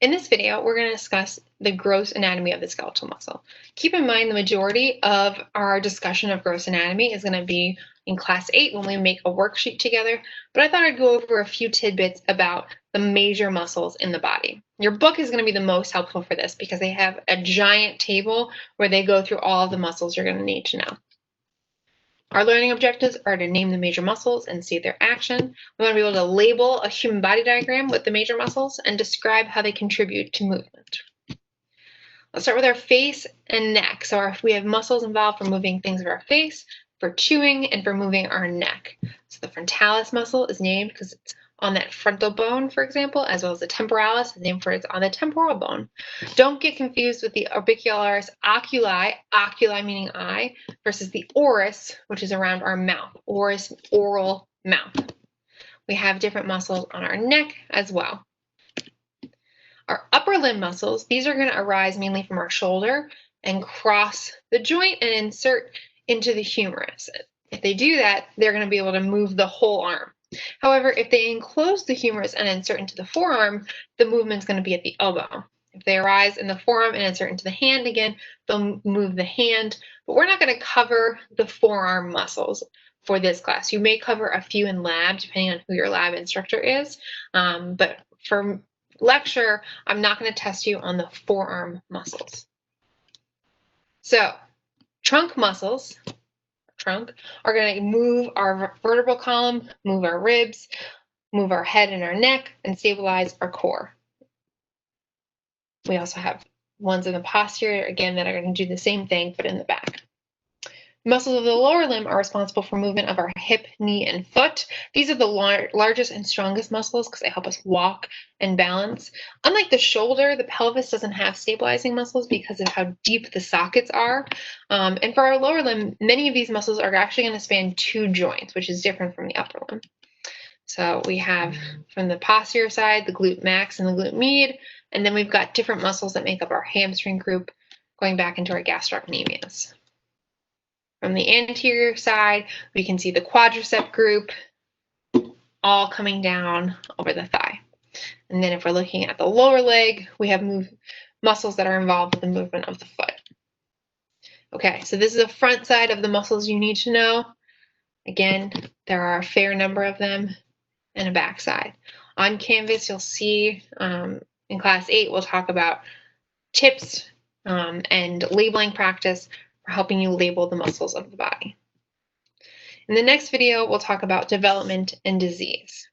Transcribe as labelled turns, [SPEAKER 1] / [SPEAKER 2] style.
[SPEAKER 1] In this video, we're going to discuss the gross anatomy of the skeletal muscle. Keep in mind the majority of our discussion of gross anatomy is going to be in class 8 when we make a worksheet together, but I thought I'd go over a few tidbits about the major muscles in the body. Your book is going to be the most helpful for this because they have a giant table where they go through all of the muscles you're going to need to know. Our learning objectives are to name the major muscles and see their action. We want to be able to label a human body diagram with the major muscles and describe how they contribute to movement. Let's start with our face and neck. So we have muscles involved for moving things of our face, for chewing, and for moving our neck. So the frontalis muscle is named because it's on that frontal bone, for example, as well as the temporalis is named for it's on the temporal bone. Don't get confused with the orbicularis oculi, oculi meaning eye, versus the oris, which is around our mouth, oris, oral mouth. We have different muscles on our neck as well. Our upper limb muscles, these are going to arise mainly from our shoulder and cross the joint and insert into the humerus. If they do that, they're going to be able to move the whole arm. However, if they enclose the humerus and insert into the forearm, the movement's going to be at the elbow. If they arise in the forearm and insert into the hand again, they'll move the hand, but we're not going to cover the forearm muscles for this class. You may cover a few in lab, depending on who your lab instructor is, but for lecture, I'm not going to test you on the forearm muscles. So, trunk muscles, are going to move our vertebral column, move our ribs, move our head and our neck, and stabilize our core. We also have ones in the posterior, again, that are going to do the same thing, but in the back. Muscles of the lower limb are responsible for movement of our hip, knee, and foot. These are the largest and strongest muscles because they help us walk and balance. Unlike the shoulder, the pelvis doesn't have stabilizing muscles because of how deep the sockets are. And for our lower limb, many of these muscles are actually going to span 2 joints, which is different from the upper limb. So we have from the posterior side, the glute max and the glute med, and then we've got different muscles that make up our hamstring group going back into our gastrocnemius. From the anterior side, we can see the quadricep group all coming down over the thigh. And then if we're looking at the lower leg, we have muscles that are involved with the movement of the foot. Okay, so this is the front side of the muscles you need to know. Again, there are a fair number of them, and a back side. On Canvas, you'll see in class 8, we'll talk about tips and labeling practice for helping you label the muscles of the body. In the next video, we'll talk about development and disease.